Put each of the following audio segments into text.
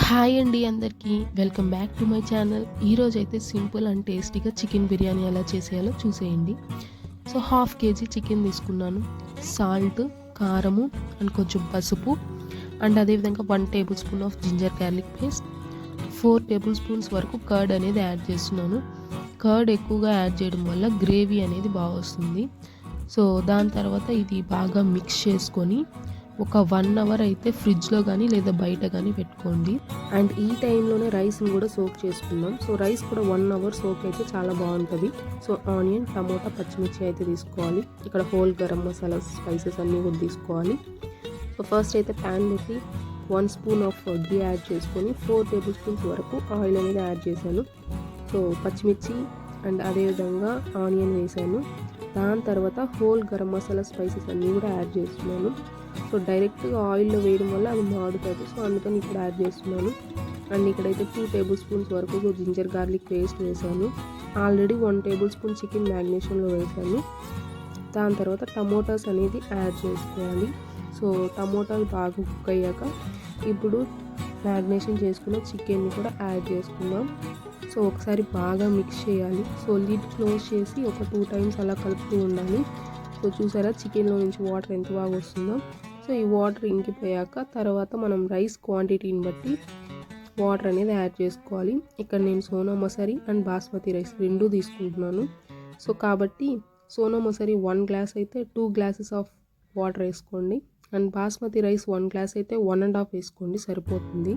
Hi అండి అందరికీ welcome back to my channel. ఈరోజు అయితే సింపుల్ అండ్ టేస్టీగా చికెన్ బిర్యానీ ఎలా చేసేయాలో చూసేయండి. సో హాఫ్ కేజీ చికెన్ తీసుకున్నాను. సాల్ట్, కారము అండ్ కొంచెం పసుపు అండ్ అదేవిధంగా 1 table spoon of ginger garlic paste, 4 table spoons వరకు కర్డ్ అనేది యాడ్ చేస్తున్నాను. కర్డ్ ఎక్కువగా యాడ్ చేయడం వల్ల గ్రేవీ అనేది బాగా వస్తుంది. సో దాని తర్వాత ఇది బాగా మిక్స్ చేసుకొని ఒక 1 అవర్ అయితే ఫ్రిడ్జ్లో కానీ లేదా బయట కానీ పెట్టుకోండి. అండ్ ఈ టైంలోనే రైస్ని కూడా సోక్ చేసుకుందాం. సో రైస్ కూడా 1 అవర్ సోక్ అయితే చాలా బాగుంటుంది. సో ఆనియన్, టమోటా, పచ్చిమిర్చి అయితే తీసుకోవాలి. ఇక్కడ హోల్ గరం మసాలా స్పైసెస్ అన్నీ కూడా తీసుకోవాలి. సో ఫస్ట్ అయితే ప్యాన్ పెట్టి 1 స్పూన్ ఆఫ్ ఘీ యాడ్ చేసుకొని 4 టేబుల్ స్పూన్స్ వరకు ఆయిల్ అనేది యాడ్ చేశాను. సో పచ్చిమిర్చి అండ్ అదేవిధంగా ఆనియన్ వేసాను. దాని తర్వాత హోల్ గరం మసాలా స్పైసెస్ అన్నీ కూడా యాడ్ చేస్తున్నాను. సో డైరెక్ట్గా ఆయిల్లో వేయడం వల్ల అది మాడుతుంది. సో అందుకని ఇప్పుడు యాడ్ చేస్తున్నాను. అండ్ ఇక్కడైతే 2 టేబుల్ స్పూన్స్ వరకు జింజర్ గార్లిక్ పేస్ట్ వేసాను. ఆల్రెడీ 1 టేబుల్ స్పూన్ చికెన్ మ్యాగ్నేషన్లో వేసాను. దాని తర్వాత టమోటాస్ అనేది యాడ్ చేసుకోవాలి. సో టమోటాలు బాగా కుక్ అయ్యాక ఇప్పుడు మ్యాగ్నేషన్ చేసుకున్న చికెన్ని కూడా యాడ్ చేసుకుందాం. సో ఒకసారి బాగా మిక్స్ చేయాలి. సో లిడ్ క్లోజ్ చేసి ఒక 2 టైమ్స్ అలా కలుపుతూ ఉండాలి. సో చూసారా చికెన్లో నుంచి వాటర్ ఎంత బాగా వస్తుందో. సో ఈ వాటర్ ఇంకిపోయాక తర్వాత మనం రైస్ క్వాంటిటీని బట్టి వాటర్ అనేది యాడ్ చేసుకోవాలి. ఇక్కడ నేను సోనా మసూరి అండ్ బాస్మతి రైస్ 2 తీసుకుంటున్నాను. సో కాబట్టి సోనా మసూరి 1 గ్లాస్ అయితే 2 గ్లాసెస్ ఆఫ్ వాటర్ వేసుకోండి. అండ్ బాస్మతి రైస్ 1 గ్లాస్ అయితే 1.5 వేసుకోండి, సరిపోతుంది.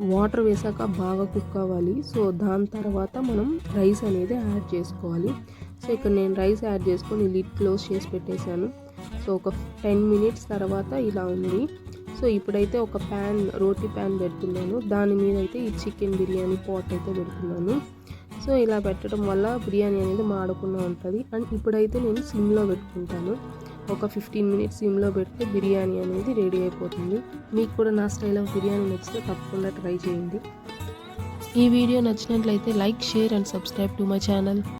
వాటర్ వేసాక బాగా కుక్ అవ్వాలి. సో దాని తర్వాత మనం రైస్ అనేది యాడ్ చేసుకోవాలి. సో ఇక్కడ నేను రైస్ యాడ్ చేసుకొని లిడ్ క్లోజ్ చేసి పెట్టేశాను. సో ఒక 10 మినిట్స్ తర్వాత ఇలా ఉంది. సో ఇప్పుడైతే ఒక రోటీ ప్యాన్ పెడుతున్నాను. దాని మీద అయితే ఈ చికెన్ బిర్యానీ పాట్ అయితే పెడుతున్నాను. సో ఇలా పెట్టడం వల్ల బిర్యానీ అనేది మాడకుండా ఉంటుంది. అండ్ ఇప్పుడైతే నేను సిమ్లో పెట్టుకుంటాను. ఒక 15 మినిట్స్ సిమ్లో పెడితే బిర్యానీ అనేది రెడీ అయిపోతుంది. మీకు కూడా నా స్టైల్ ఆఫ్ బిర్యానీ నచ్చితే తప్పకుండా ట్రై చేయండి. ఈ వీడియో నచ్చినట్లయితే like, share and subscribe to my channel.